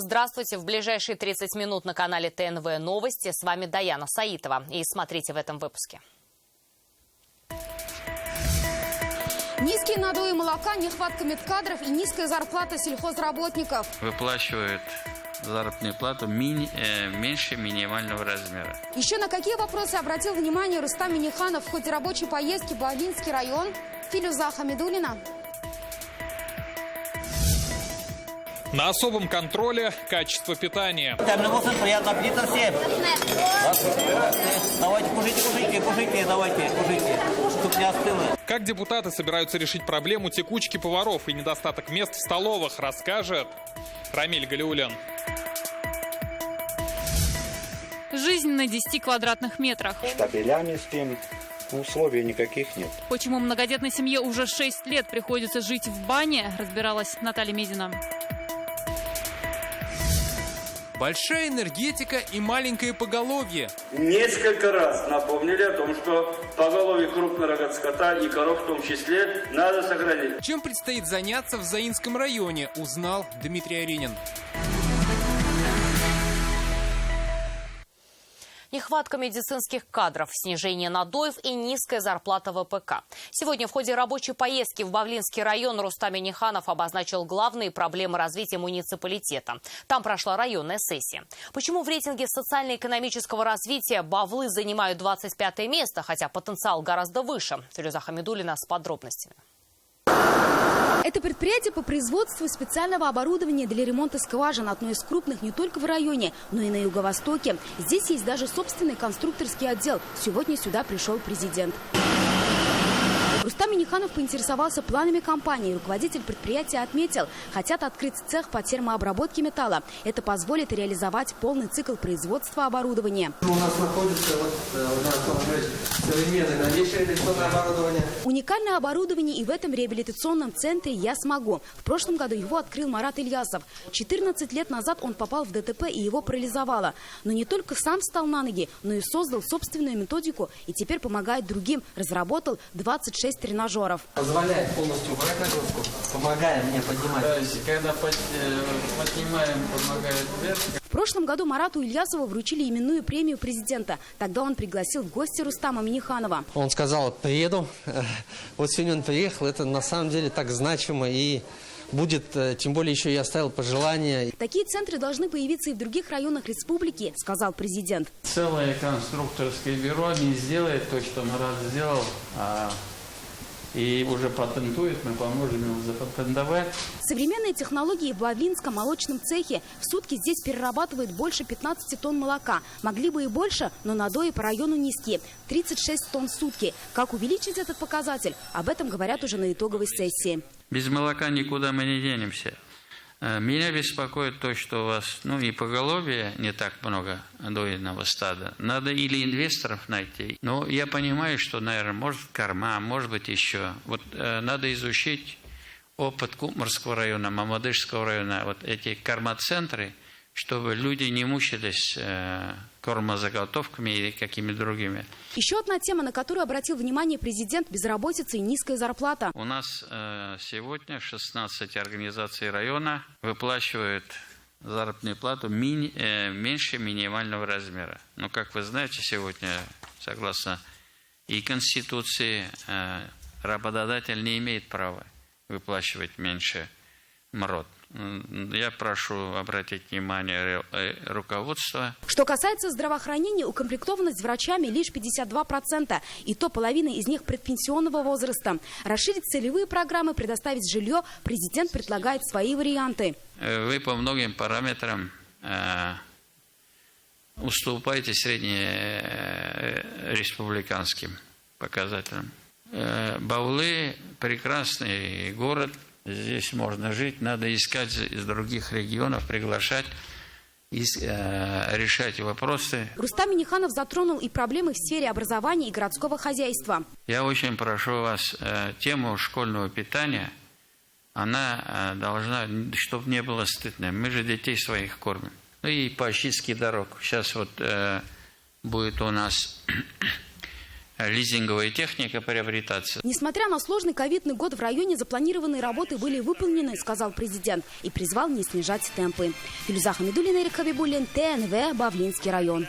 Здравствуйте. В ближайшие 30 минут на канале ТНВ Новости. С вами Даяна Саитова. И смотрите в этом выпуске. Низкие надои молока, нехватка медкадров и низкая зарплата сельхозработников. Выплачивают заработную плату меньше минимального размера. Еще на какие вопросы обратил внимание Рустам Минниханов в ходе рабочей поездки в Бавлинский район? Филюза Хамидуллина. На особом контроле качество питания. Приятного аппетита всем. Давайте, кушайте, давайте, чтобы не остыло. Как депутаты собираются решить проблему текучки поваров и недостаток мест в столовых, расскажет Рамиль Галиуллин. Жизнь на 10 квадратных метрах. Штабелями спим, условий никаких нет. Почему многодетной семье уже 6 лет приходится жить в бане, разбиралась Наталья Мезина. Большая энергетика и маленькое поголовье. Несколько раз напомнили о том, что поголовье крупного рога скота и коров в том числе надо сохранить. Чем предстоит заняться в Заинском районе, узнал Дмитрий Аренин. Нехватка медицинских кадров, снижение надоев и низкая зарплата ВПК. Сегодня в ходе рабочей поездки в Бавлинский район Рустам Минниханов обозначил главные проблемы развития муниципалитета. Там прошла районная сессия. Почему в рейтинге социально-экономического развития Бавлы занимают 25 место, хотя потенциал гораздо выше? Филюза Хамидуллина с подробностями. Это предприятие по производству специального оборудования для ремонта скважин, одно из крупных не только в районе, но и на юго-востоке. Здесь есть даже собственный конструкторский отдел. Сегодня сюда пришел президент. Рустам Минниханов поинтересовался планами компании. Руководитель предприятия отметил, хотят открыть цех по термообработке металла. Это позволит реализовать полный цикл производства оборудования. У нас находится современное новейшее реализационное оборудование. Уникальное оборудование и в этом реабилитационном центре «Я смогу». В прошлом году его открыл Марат Ильясов. 14 лет назад он попал в ДТП и его парализовало. Но не только сам встал на ноги, но и создал собственную методику и теперь помогает другим. Разработал 26 тренажеров. Позволяет полностью убрать нагрузку, помогая мне поднимать. То есть, когда поднимаем, помогает вверх. В прошлом году Марату Ильясову вручили именную премию президента. Тогда он пригласил в гости Рустама Минниханова. Он сказал, приеду. Вот сегодня он приехал. Это на самом деле так значимо и будет, тем более еще и оставил пожелания. Такие центры должны появиться и в других районах республики, сказал президент. Целое конструкторское бюро не сделает то, что Марат сделал, и уже патентует, мы поможем ему запатентовать. Современные технологии в Бавлинском молочном цехе. В сутки здесь перерабатывают больше 15 тонн молока. Могли бы и больше, но надои по району низкие. 36 тонн в сутки. Как увеличить этот показатель? Об этом говорят уже на итоговой сессии. Без молока никуда мы не денемся. Меня беспокоит то, что у вас, и поголовье не так много дойного стада. Надо или инвесторов найти. Но я понимаю, что, наверное, может корма, может быть еще. Вот надо изучить опыт Кумарского района, Мамадышского района, вот эти кормоцентры, чтобы люди не мучились кормозаготовками или какими-то другими. Еще одна тема, на которую обратил внимание президент – безработица и низкая зарплата. У нас сегодня 16 организаций района выплачивают заработную плату меньше минимального размера. Но, как вы знаете, сегодня, согласно и Конституции, работодатель не имеет права выплачивать меньше МРОТ. Я прошу обратить внимание руководства. Что касается здравоохранения, укомплектованность врачами лишь 52%. И то половина из них предпенсионного возраста. Расширить целевые программы, предоставить жилье. Президент предлагает свои варианты. Вы по многим параметрам уступаете среднереспубликанским показателям. Бавлы – прекрасный город. Здесь можно жить, надо искать из других регионов, приглашать и решать вопросы. Рустам Минниханов затронул и проблемы в сфере образования и городского хозяйства. Я очень прошу вас, тему школьного питания, она должна, чтобы не было стыдно. Мы же детей своих кормим. И по очистке дорог. Сейчас вот будет у нас лизинговая техника приобретаться. Несмотря на сложный ковидный год, в районе запланированные работы были выполнены, сказал президент, и призвал не снижать темпы. Филюза Хамидуллина, Эрик Хабибуллин, ТНВ, Бавлинский район.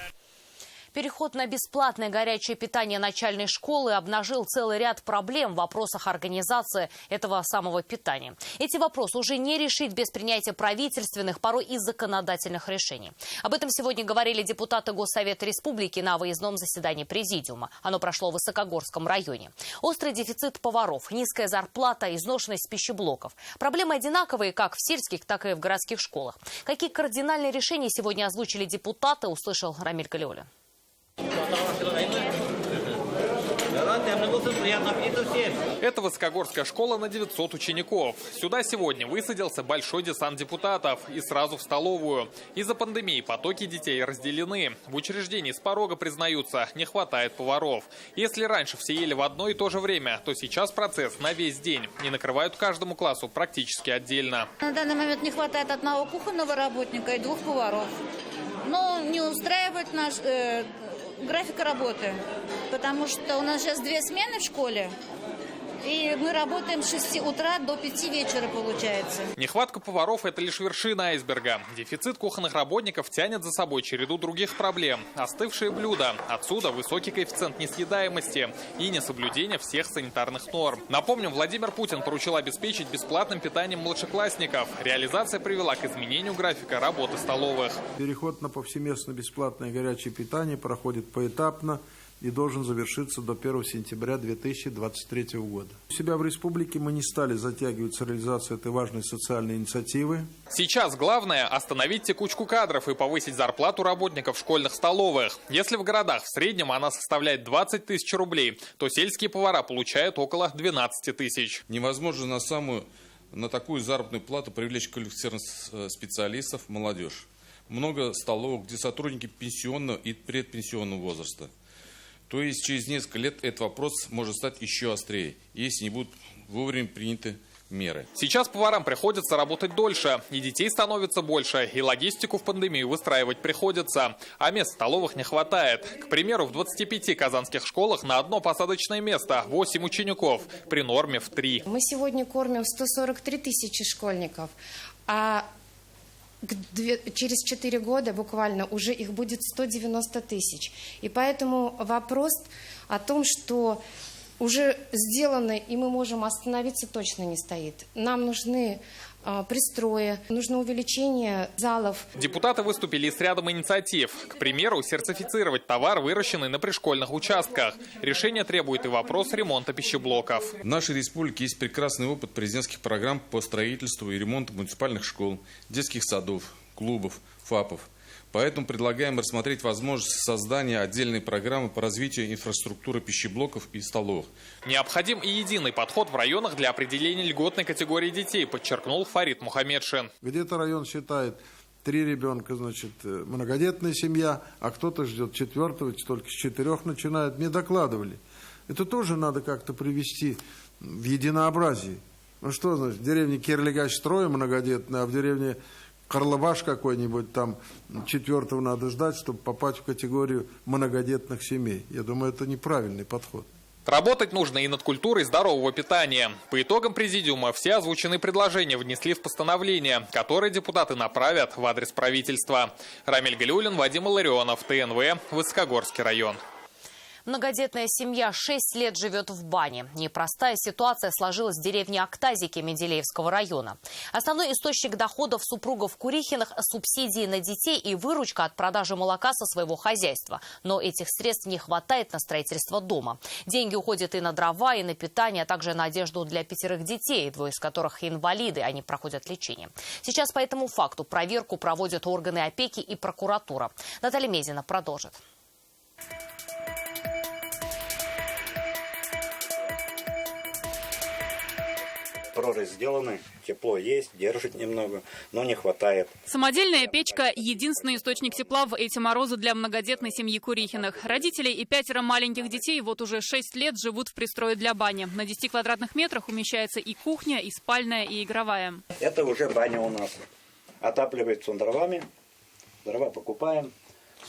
Переход на бесплатное горячее питание начальной школы обнажил целый ряд проблем в вопросах организации этого самого питания. Эти вопросы уже не решить без принятия правительственных, порой и законодательных решений. Об этом сегодня говорили депутаты Госсовета Республики на выездном заседании Президиума. Оно прошло в Высокогорском районе. Острый дефицит поваров, низкая зарплата, изношенность пищеблоков. Проблемы одинаковые как в сельских, так и в городских школах. Какие кардинальные решения сегодня озвучили депутаты, услышал Рамиль Галиуллин. Это Высокогорская школа на 900 учеников. Сюда сегодня высадился большой десант депутатов и сразу в столовую. Из-за пандемии потоки детей разделены. В учреждении с порога признаются, не хватает поваров. Если раньше все ели в одно и то же время, то сейчас процесс на весь день. И накрывают каждому классу практически отдельно. На данный момент не хватает одного кухонного работника и 2 поваров. Но не устраивает наш график работы, потому что у нас сейчас 2 смены в школе, и мы работаем с 6 утра до 5 вечера получается. Нехватка поваров – это лишь вершина айсберга. Дефицит кухонных работников тянет за собой череду других проблем. Остывшие блюда. Отсюда высокий коэффициент несъедаемости и несоблюдение всех санитарных норм. Напомним, Владимир Путин поручил обеспечить бесплатным питанием младшеклассников. Реализация привела к изменению графика работы столовых. Переход на повсеместно бесплатное горячее питание проходит поэтапно и должен завершиться до 1 сентября 2023 года. У себя в республике мы не стали затягивать с реализацией этой важной социальной инициативы. Сейчас главное – остановить текучку кадров и повысить зарплату работников школьных столовых. Если в городах в среднем она составляет 20 тысяч рублей, то сельские повара получают около 12 тысяч. Невозможно на такую заработную плату привлечь квалифицированных специалистов, молодежь. Много столовых, где сотрудники пенсионного и предпенсионного возраста. То есть через несколько лет этот вопрос может стать еще острее, если не будут вовремя приняты меры. Сейчас поварам приходится работать дольше, и детей становится больше, и логистику в пандемию выстраивать приходится, а мест в столовых не хватает. К примеру, в 25 казанских школах на одно посадочное место 8 учеников, при норме в 3. Мы сегодня кормим 143 тысячи школьников, а через 4 года буквально уже их будет 190 тысяч. И поэтому вопрос о том, что уже сделано и мы можем остановиться, точно не стоит. Нам нужны пристрои, нужно увеличение залов. Депутаты выступили с рядом инициатив. К примеру, сертифицировать товар, выращенный на пришкольных участках. Решение требует и вопрос ремонта пищеблоков. В нашей республике есть прекрасный опыт президентских программ по строительству и ремонту муниципальных школ, детских садов, клубов, ФАПов. Поэтому предлагаем рассмотреть возможность создания отдельной программы по развитию инфраструктуры пищеблоков и столовых. Необходим и единый подход в районах для определения льготной категории детей, подчеркнул Фарид Мухаммедшин. Где-то район считает 3 ребенка, значит, многодетная семья, а кто-то ждет 4-го, только с 4 начинает. Мне докладывали. Это тоже надо как-то привести в единообразие. Ну что, значит, в деревне Кирлигач 3 многодетные, а в деревне Карлабаш какой-нибудь, там 4-го надо ждать, чтобы попасть в категорию многодетных семей. Я думаю, это неправильный подход. Работать нужно и над культурой здорового питания. По итогам Президиума все озвученные предложения внесли в постановление, которое депутаты направят в адрес правительства. Рамиль Галиуллин, Вадим Илларионов, ТНВ, Высокогорский район. Многодетная семья 6 лет живет в бане. Непростая ситуация сложилась в деревне Актазики Менделеевского района. Основной источник доходов супругов Курихиных – субсидии на детей и выручка от продажи молока со своего хозяйства. Но этих средств не хватает на строительство дома. Деньги уходят и на дрова, и на питание, а также на одежду для 5 детей, 2 из которых инвалиды, они проходят лечение. Сейчас по этому факту проверку проводят органы опеки и прокуратура. Наталья Мезина продолжит. Прорезь сделаны, тепло есть, держит немного, но не хватает. Самодельная печка – единственный источник тепла в эти морозы для многодетной семьи Курихиных. Родители и 5 маленьких детей вот уже 6 лет живут в пристрое для бани. На 10 квадратных метрах умещается и кухня, и спальная, и игровая. Это уже баня у нас. Отапливается он дровами. Дрова покупаем,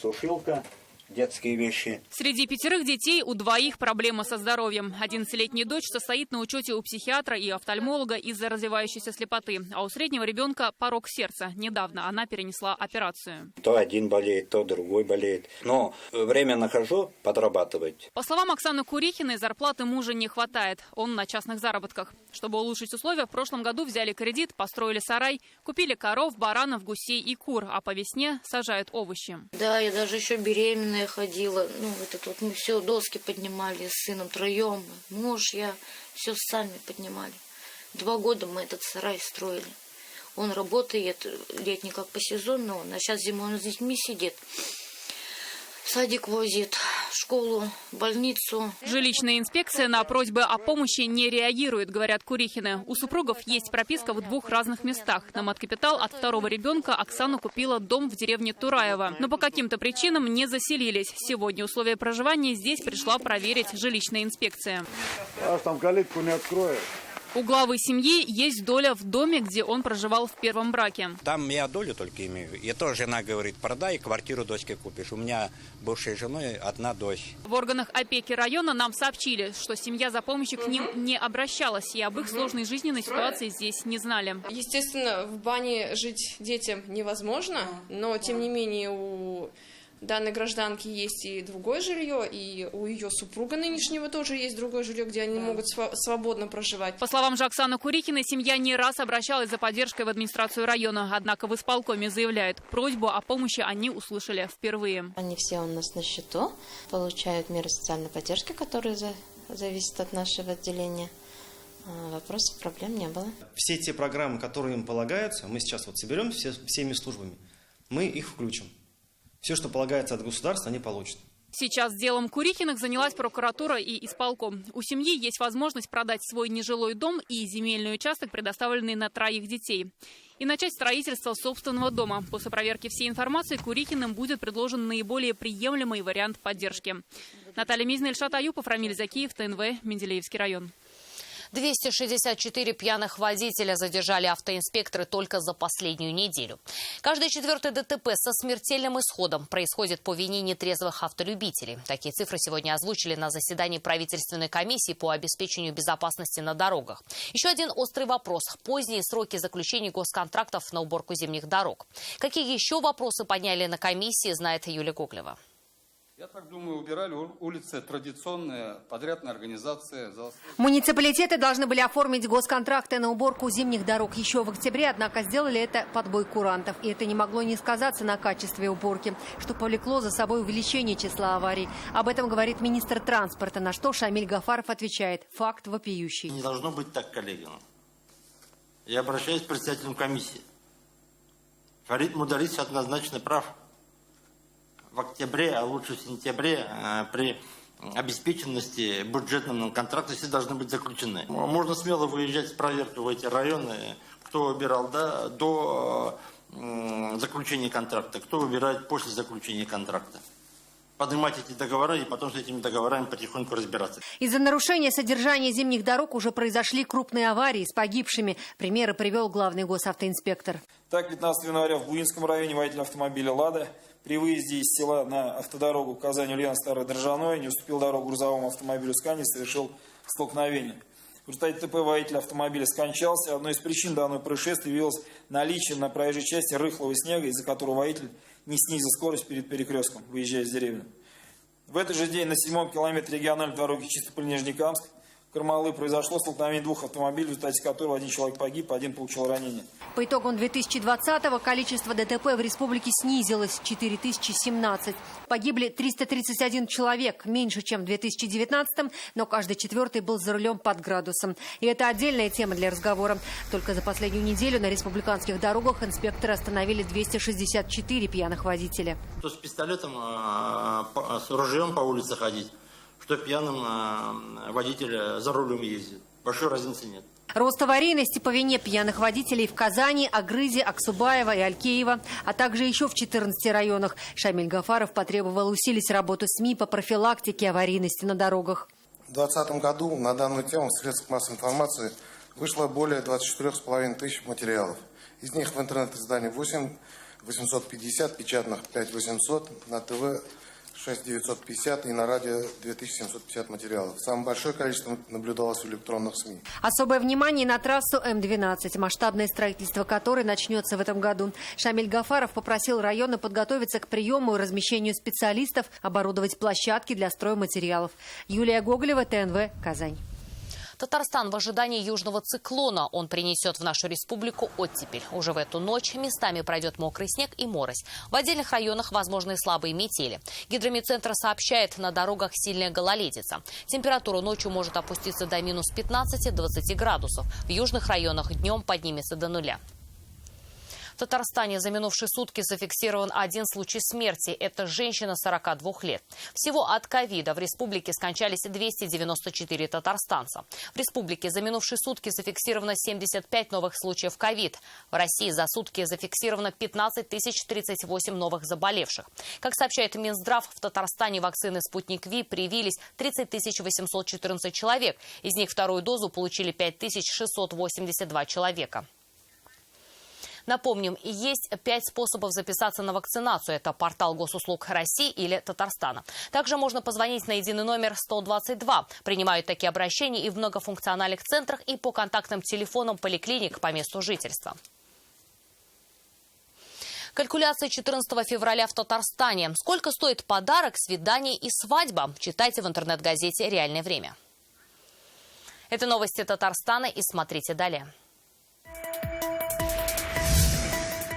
сушилка, детские вещи. Среди 5 детей у 2 проблемы со здоровьем. 11-летняя дочь состоит на учете у психиатра и офтальмолога из-за развивающейся слепоты. А у среднего ребенка порок сердца. Недавно она перенесла операцию. То один болеет, то другой болеет. Но время нахожу подрабатывать. По словам Оксаны Курихиной, зарплаты мужа не хватает. Он на частных заработках. Чтобы улучшить условия, в прошлом году взяли кредит, построили сарай, купили коров, баранов, гусей и кур, а по весне сажают овощи. Да, я даже еще беременная ходила. Мы все доски поднимали с сыном 3. Муж, я все сами поднимали. 2 года мы этот сарай строили. Он работает летний как по сезону, а сейчас зимой он с детьми сидит. Садик возит, в школу, в больницу. Жилищная инспекция на просьбы о помощи не реагирует, говорят Курихины. У супругов есть прописка в 2 разных местах. На маткапитал от 2 ребенка Оксана купила дом в деревне Тураево. Но по каким-то причинам не заселились. Сегодня условия проживания здесь пришла проверить жилищная инспекция. Аж там калитку не откроешь. У главы семьи есть доля в доме, где он проживал в первом браке. Там я долю только имею. И то жена говорит, продай, квартиру дочке купишь. У меня бывшей женой 1 дочь. В органах опеки района нам сообщили, что семья за помощью к ним не обращалась. И об их сложной жизненной ситуации здесь не знали. Естественно, в бане жить детям невозможно, но тем не менее у данной гражданки есть и другое жилье, и у ее супруга нынешнего тоже есть другое жилье, где они могут свободно проживать. По словам же Оксаны Курихиной, семья не раз обращалась за поддержкой в администрацию района. Однако в исполкоме заявляют, просьбу о помощи они услышали впервые. Они все у нас на счету, получают меры социальной поддержки, которые зависят от нашего отделения. Вопросов, проблем не было. Все те программы, которые им полагаются, мы сейчас соберем всеми службами, мы их включим. Все, что полагается от государства, они получат. Сейчас делом Курихиных занялась прокуратура и исполком. У семьи есть возможность продать свой нежилой дом и земельный участок, предоставленный на 3 детей, и начать строительство собственного дома. После проверки всей информации Курихиным будет предложен наиболее приемлемый вариант поддержки. Наталья Мизина, Ильшат Аюпов, Рамиль Закиев, ТНВ, Менделеевский район. 264 пьяных водителя задержали автоинспекторы только за последнюю неделю. Каждый 4-й ДТП со смертельным исходом происходит по вине нетрезвых автолюбителей. Такие цифры сегодня озвучили на заседании правительственной комиссии по обеспечению безопасности на дорогах. Еще один острый вопрос – поздние сроки заключения госконтрактов на уборку зимних дорог. Какие еще вопросы подняли на комиссии, знает Юлия Гоглева. Я так думаю, убирали улицы традиционные, подрядные организации. Муниципалитеты должны были оформить госконтракты на уборку зимних дорог еще в октябре, однако сделали это под бой курантов. И это не могло не сказаться на качестве уборки, что повлекло за собой увеличение числа аварий. Об этом говорит министр транспорта, на что Шамиль Гафаров отвечает: факт вопиющий. Не должно быть так, коллеги. Я обращаюсь к председателям комиссии. Фарид Мударис однозначно прав. В октябре, а лучше в сентябре, при обеспеченности бюджетным контракты все должны быть заключены. Можно смело выезжать с проверкой в эти районы, кто выбирал до заключения контракта, кто выбирает после заключения контракта. Поднимать эти договора и потом с этими договорами потихоньку разбираться. Из-за нарушения содержания зимних дорог уже произошли крупные аварии с погибшими. Примеры привел главный госавтоинспектор. Так, 15 января в Буинском районе водитель автомобиля «Лада» при выезде из села на автодорогу к указанию Ульяна Старой Дрожжаной не уступил дорогу грузовому автомобилю «Скани» и совершил столкновение. В результате ТП водитель автомобиля скончался. Одной из причин данного происшествия явилось наличие на проезжей части рыхлого снега, из-за которого водитель не снизил скорость перед перекрестком, выезжая из деревни. В этот же день на 7-м километре региональной дороги Чистополь-Нижнекамск Кармалы произошло столкновение 2 автомобилей, в результате которого 1 человек погиб, 1 получил ранение. По итогам 2020-го количество ДТП в республике снизилось – 4017. Погибли 331 человек, меньше, чем в 2019-м, но каждый 4-й был за рулем под градусом. И это отдельная тема для разговора. Только за последнюю неделю на республиканских дорогах инспекторы остановили 264 пьяных водителя. Кто с пистолетом, с ружьем по улице ходить, что пьяным водитель за рулем ездит. Большой разницы нет. Рост аварийности по вине пьяных водителей в Казани, Агрызе, Аксубаево и Алькеево, а также еще в 14 районах. Шамиль Гафаров потребовал усилить работу СМИ по профилактике аварийности на дорогах. В 2020 году на данную тему в средствах массовой информации вышло более 24,5 тысяч материалов. Из них в интернет-издании 8 850, печатных 5 800, на ТВ 6950 и на радио 2750 материалов. Самое большое количество наблюдалось в электронных СМИ. Особое внимание на трассу М-12, масштабное строительство которой начнется в этом году. Шамиль Гафаров попросил районы подготовиться к приему и размещению специалистов, оборудовать площадки для стройматериалов. Юлия Гоголева, ТНВ, Казань. Татарстан в ожидании южного циклона. Он принесет в нашу республику оттепель. Уже в эту ночь местами пройдет мокрый снег и морось. В отдельных районах возможны слабые метели. Гидромедцентр сообщает, на дорогах сильная гололедица. Температура ночью может опуститься до минус 15-20 градусов. В южных районах днем поднимется до 0. В Татарстане за минувшие сутки зафиксирован один случай смерти. Это женщина 42 лет. Всего от ковида в республике скончались 294 татарстанца. В республике за минувшие сутки зафиксировано 75 новых случаев ковид. В России за сутки зафиксировано 15 038 новых заболевших. Как сообщает Минздрав, в Татарстане вакцины «Спутник Ви» привились 30 814 человек. Из них вторую дозу получили 5682 человека. Напомним, есть 5 способов записаться на вакцинацию. Это портал Госуслуг России или Татарстана. Также можно позвонить на единый номер 122. Принимают такие обращения и в многофункциональных центрах, и по контактным телефонам поликлиник по месту жительства. Калькуляция 14 февраля в Татарстане. Сколько стоит подарок, свидание и свадьба? Читайте в интернет-газете «Реальное время». Это новости Татарстана, и смотрите далее.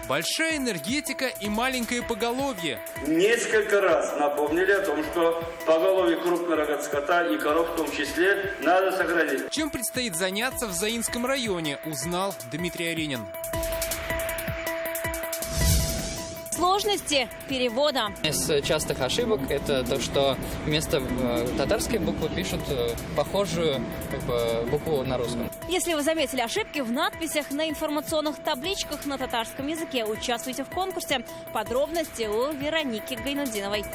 Большая энергетика и маленькое поголовье. Несколько раз напомнили о том, что поголовье крупного рогатого скота и коров в том числе надо сохранить. Чем предстоит заняться в Заинском районе, узнал Дмитрий Аринин. Сложности перевода. Из частых ошибок это то, что вместо татарской буквы пишут похожую букву на русском. Если вы заметили ошибки в надписях на информационных табличках на татарском языке, участвуйте в конкурсе. Подробности у Вероники Гайнудиновой.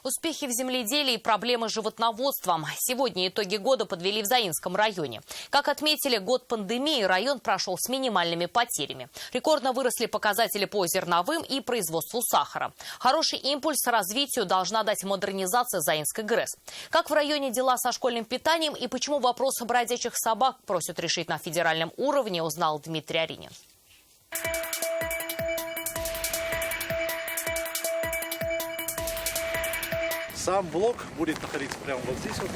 Успехи в земледелии и проблемы с животноводством. Сегодня итоги года подвели в Заинском районе. Как отметили, год пандемии район прошел с минимальными потерями. Рекордно выросли показатели по зерновым и производству сахара. Хороший импульс развитию должна дать модернизация Заинской ГРЭС. Как в районе дела со школьным питанием и почему вопрос бродячих собак просят решить на федеральном уровне, узнал Дмитрий Аринин. Сам блок будет находиться прямо вот здесь вот.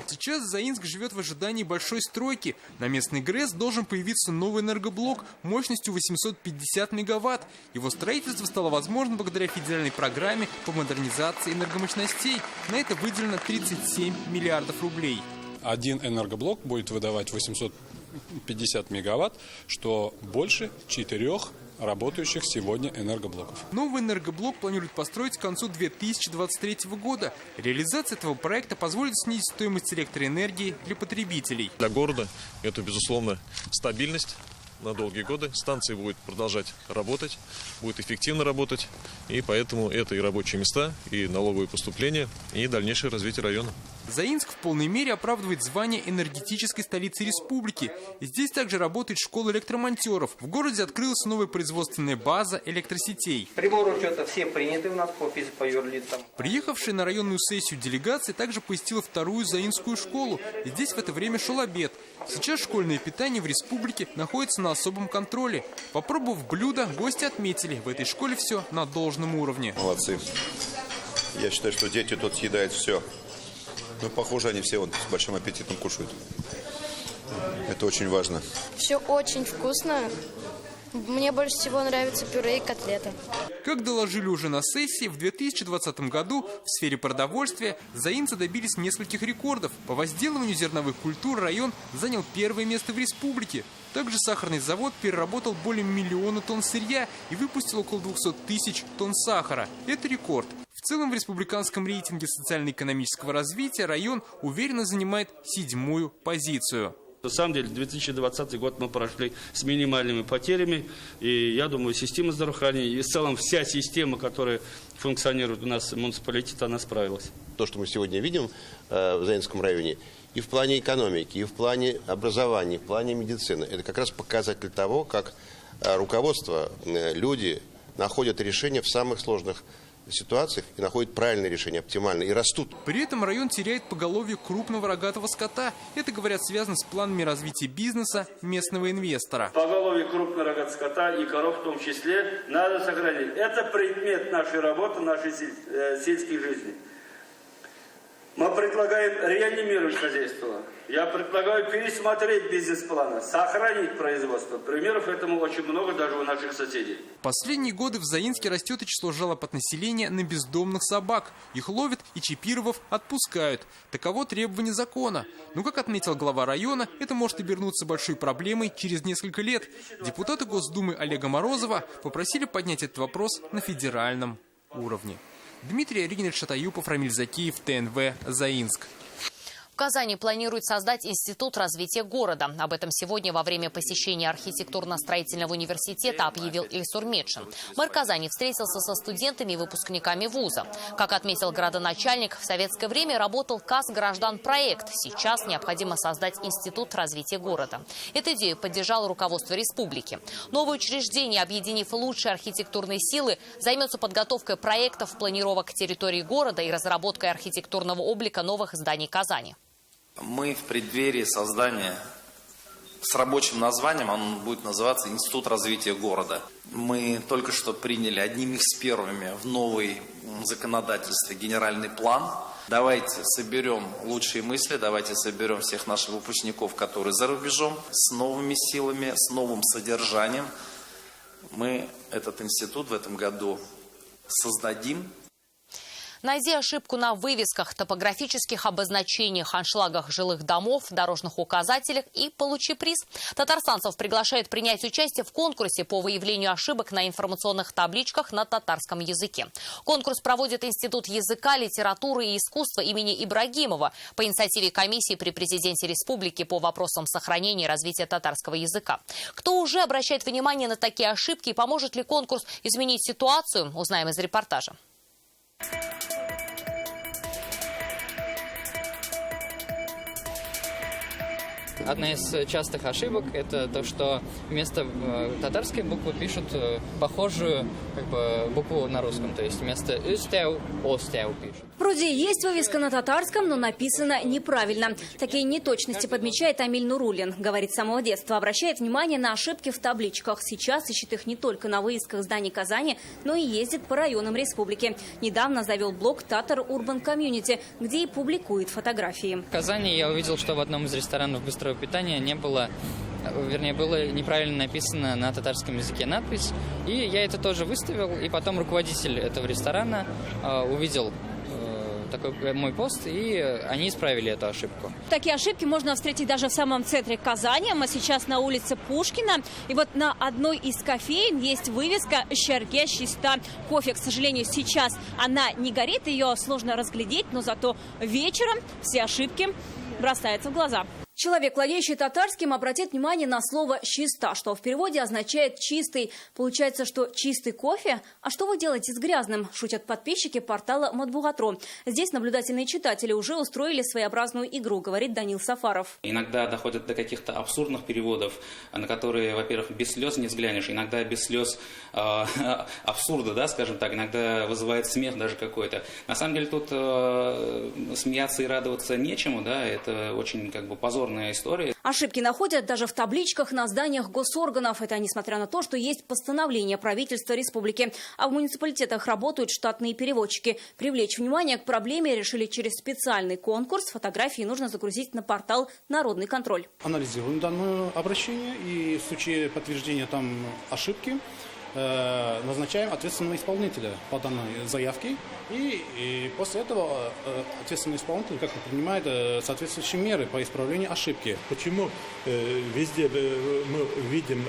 Сейчас Заинск живет в ожидании большой стройки. На местный ГРЭС должен появиться новый энергоблок мощностью 850 мегаватт. Его строительство стало возможно благодаря федеральной программе по модернизации энергомощностей. На это выделено 37 миллиардов рублей. Один энергоблок будет выдавать 850 мегаватт, что больше 4 работающих сегодня энергоблоков. Новый энергоблок планируют построить к концу 2023 года. Реализация этого проекта позволит снизить стоимость электроэнергии для потребителей. Для города это, безусловно, стабильность на долгие годы. Станция будет продолжать работать, будет эффективно работать. И поэтому это и рабочие места, и налоговые поступления, и дальнейшее развитие района. Заинск в полной мере оправдывает звание энергетической столицы республики. Здесь также работает школа электромонтеров. В городе открылась новая производственная база электросетей. Приборы учета все приняты у нас по юрлицам. Приехавшая на районную сессию делегация также посетила вторую Заинскую школу. И здесь в это время шел обед. Сейчас школьное питание в республике находится на особом контроле. Попробовав блюдо, гости отметили, в этой школе все на должном уровне. Молодцы. Я считаю, что дети тут съедают все. Ну, похоже, они все с большим аппетитом кушают. Это очень важно. Все очень вкусно. Мне больше всего нравится пюре и котлета. Как доложили уже на сессии, в 2020 году в сфере продовольствия заинцы добились нескольких рекордов. По возделыванию зерновых культур район занял первое место в республике. Также сахарный завод переработал более 1 миллиона тонн сырья и выпустил около 200 тысяч тонн сахара. Это рекорд. В целом в республиканском рейтинге социально-экономического развития район уверенно занимает 7-ю позицию. На самом деле, 2020 год мы прошли с минимальными потерями. И я думаю, система здравоохранения и в целом вся система, которая функционирует у нас в муниципалитете, она справилась. То, что мы сегодня видим в Заинском районе, и в плане экономики, и в плане образования, и в плане медицины, это как раз показатель того, как руководство, люди находят решения в самых сложных ситуациях и находят правильное решение, оптимальное, и растут. При этом район теряет поголовье крупного рогатого скота. Это, говорят, связано с планами развития бизнеса местного инвестора. Поголовье крупного рогатого скота и коров в том числе надо сохранить. Это предмет нашей работы, нашей сельской жизни. Мы предлагаем реанимировать хозяйство. Я предлагаю пересмотреть бизнес-планы, сохранить производство. Примеров этому очень много даже у наших соседей. Последние годы в Заинске растет и число жалоб от населения на бездомных собак. Их ловят и, чипировав, отпускают. Таково требование закона. Но, как отметил глава района, это может обернуться большой проблемой через несколько лет. Депутаты Госдумы Олега Морозова попросили поднять этот вопрос на федеральном уровне. Дмитрий Оригинович Шатаюпов, Рамиль Закиев, ТНВ, Заинск. В Казани планируют создать Институт развития города. Об этом сегодня во время посещения архитектурно-строительного университета объявил Ильсур Медшин. Мэр Казани встретился со студентами и выпускниками вуза. Как отметил градоначальник, в советское время работал Казгражданпроект. Сейчас необходимо создать Институт развития города. Эту идею поддержало руководство республики. Новое учреждение, объединив лучшие архитектурные силы, займется подготовкой проектов, планировок территории города и разработкой архитектурного облика новых зданий Казани. Мы в преддверии создания с рабочим названием, он будет называться Институт развития города. Мы только что приняли одними из первыми в новой законодательстве генеральный план. Давайте соберем лучшие мысли, давайте соберем всех наших выпускников, которые за рубежом, с новыми силами, с новым содержанием. Мы этот институт в этом году создадим. Найди ошибку на вывесках, топографических обозначениях, аншлагах жилых домов, дорожных указателях и получи приз. Татарстанцев приглашают принять участие в конкурсе по выявлению ошибок на информационных табличках на татарском языке. Конкурс проводит Институт языка, литературы и искусства имени Ибрагимова по инициативе комиссии при президенте республики по вопросам сохранения и развития татарского языка. Кто уже обращает внимание на такие ошибки и поможет ли конкурс изменить ситуацию, узнаем из репортажа. Одна из частых ошибок – это то, что вместо татарской буквы пишут похожую букву на русском. То есть вместо «устяу» «остяу» пишут. Вроде есть вывеска на татарском, но написано неправильно. Такие неточности подмечает Амиль Нурулин. Говорит, с самого детства обращает внимание на ошибки в табличках. Сейчас ищет их не только на вывесках зданий Казани, но и ездит по районам республики. Недавно завел блог «Татар Урбан Комьюнити», где и публикует фотографии. В Казани я увидел, что в одном из ресторанов быстрого питания было неправильно написано на татарском языке надпись. И я это тоже выставил, и потом руководитель этого ресторана увидел такой мой пост, и они исправили эту ошибку. Такие ошибки можно встретить даже в самом центре Казани. Мы сейчас на улице Пушкина. И вот на одной из кофеен есть вывеска «Щерге Щиста кофе». К сожалению, сейчас она не горит, ее сложно разглядеть, но зато вечером все ошибки бросаются в глаза. Человек, владеющий татарским, обратит внимание на слово «щиста», что в переводе означает «чистый». Получается, что чистый кофе? А что вы делаете с грязным? Шутят подписчики портала Матбугатро. Здесь наблюдательные читатели уже устроили своеобразную игру, говорит Данил Сафаров. Иногда доходят до каких-то абсурдных переводов, на которые, во-первых, без слез не взглянешь, иногда без слез абсурда, да, скажем так, иногда вызывает смех даже какой-то. На самом деле тут смеяться и радоваться нечему, да, это очень позорно. История. Ошибки находят даже в табличках на зданиях госорганов. Это несмотря на то, что есть постановление правительства республики. А в муниципалитетах работают штатные переводчики. Привлечь внимание к проблеме решили через специальный конкурс. Фотографии нужно загрузить на портал «Народный контроль». Анализируем данное обращение и в случае подтверждения там ошибки назначаем ответственного исполнителя по данной заявке. И после этого ответственный исполнитель принимает соответствующие меры по исправлению ошибки. Почему везде мы видим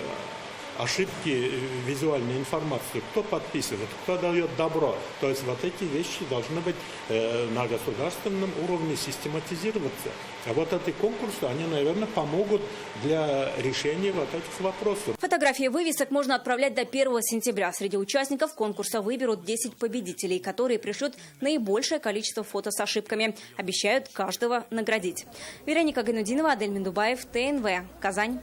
ошибки, визуальную информацию, кто подписывает, кто дает добро. То есть вот эти вещи должны быть на государственном уровне систематизироваться. А вот эти конкурсы, они, наверное, помогут для решения вот этих вопросов. Фотографии вывесок можно отправлять до 1 сентября. Среди участников конкурса выберут 10 победителей, которые пришлют наибольшее количество фото с ошибками. Обещают каждого наградить. Вероника Гайнудинова, Адель Миндубаев, ТНВ, Казань.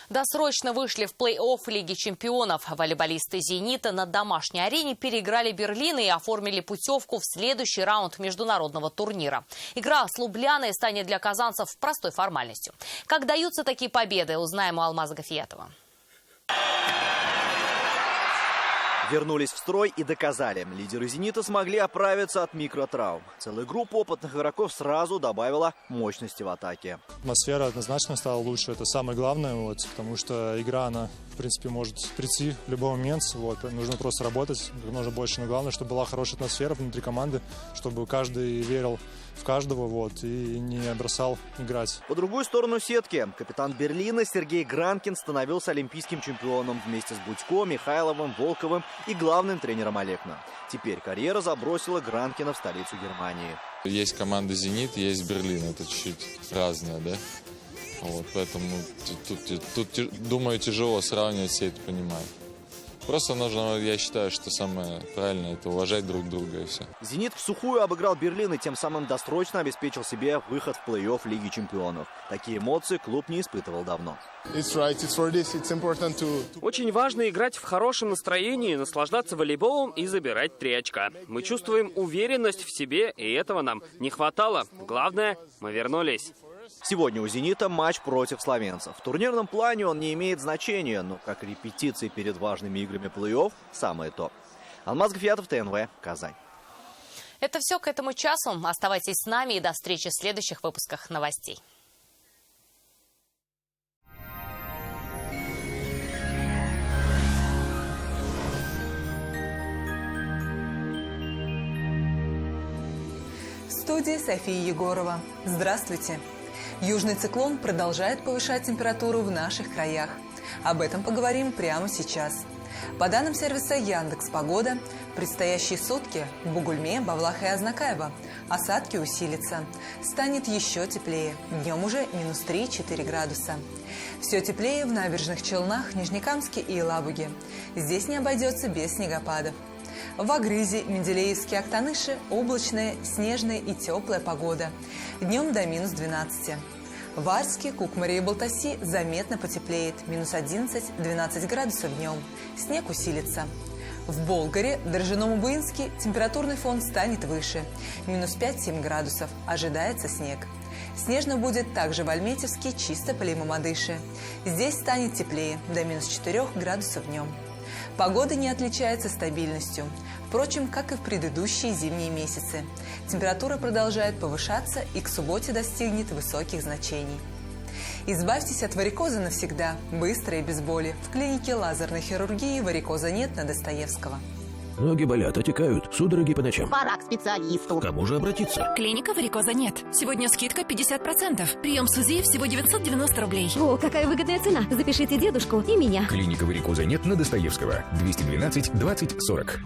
Досрочно вышли в плей-офф Лиги чемпионов. Волейболисты «Зенита» на домашней арене переиграли Берлин и оформили путевку в следующий раунд международного турнира. Игра с Лубляной станет для казанцев простой формальностью. Как даются такие победы, узнаем у Алмаза Гафиятова. Вернулись в строй и доказали. Лидеры «Зенита» смогли оправиться от микротравм. Целая группа опытных игроков сразу добавила мощности в атаке. Атмосфера однозначно стала лучше. Это самое главное, потому что игра, она, в принципе, может прийти в любой момент. Нужно просто работать как можно больше. Но главное, чтобы была хорошая атмосфера внутри команды, чтобы каждый верил в каждого и не бросал играть. По другую сторону сетки капитан Берлина Сергей Гранкин становился олимпийским чемпионом вместе с Будько, Михайловым, Волковым и главным тренером Олекна. Теперь карьера забросила Гранкина в столицу Германии. Есть команда «Зенит», есть «Берлин». Это чуть-чуть разное, да? Поэтому тут, думаю, тяжело сравнивать, все это понимают. Просто нужно, я считаю, что самое правильное – это уважать друг друга и все. «Зенит» в сухую обыграл Берлин и тем самым досрочно обеспечил себе выход в плей-офф Лиги чемпионов. Такие эмоции клуб не испытывал давно. Очень важно играть в хорошем настроении, наслаждаться волейболом и забирать 3 очка. Мы чувствуем уверенность в себе, и этого нам не хватало. Главное, мы вернулись. Сегодня у «Зенита» матч против словенцев. В турнирном плане он не имеет значения, но как репетиции перед важными играми плей-офф – самое то. Алмаз Гафиятов, ТНВ, Казань. Это все к этому часу. Оставайтесь с нами и до встречи в следующих выпусках новостей. В студии София Егорова. Здравствуйте. Южный циклон продолжает повышать температуру в наших краях. Об этом поговорим прямо сейчас. По данным сервиса Яндекс.Погода, предстоящие сутки в Бугульме, Бавлах и Азнакаево осадки усилятся. Станет еще теплее. Днем уже минус 3-4 градуса. Все теплее в Набережных Челнах, Нижнекамске и Елабуге. Здесь не обойдется без снегопадов. В Агрызе, Менделеевске, Актаныши облачная, снежная и теплая погода. Днем до минус 12. В Арске, Кукмаре и Балтаси заметно потеплеет. Минус 11-12 градусов днем. Снег усилится. В Болгаре, Дрожжином и Буинске температурный фон станет выше. Минус 5-7 градусов. Ожидается снег. Снежно будет также в Альметьевске, Чистополе и Мамадыше. Здесь станет теплее. До минус 4 градусов днем. Погода не отличается стабильностью. Впрочем, как и в предыдущие зимние месяцы. Температура продолжает повышаться и к субботе достигнет высоких значений. Избавьтесь от варикоза навсегда, быстро и без боли. В клинике лазерной хирургии «Варикоза нет» на Достоевского. Ноги болят, отекают, судороги по ночам. Пора к специалисту. К кому же обратиться? Клиника «Варикоза нет». Сегодня скидка 50%. Прием с УЗИ всего 990 рублей. О, какая выгодная цена. Запишите дедушку и меня. Клиника «Варикоза нет» на Достоевского. 212 20 40.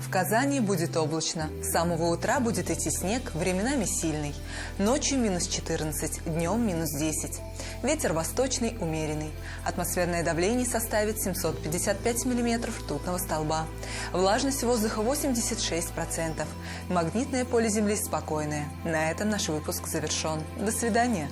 В Казани будет облачно. С самого утра будет идти снег, временами сильный. Ночью минус 14, днем минус 10. Ветер восточный, умеренный. Атмосферное давление составит 755 миллиметров ртутного столба. Влажность воздуха 86%. Магнитное поле Земли спокойное. На этом наш выпуск завершен. До свидания.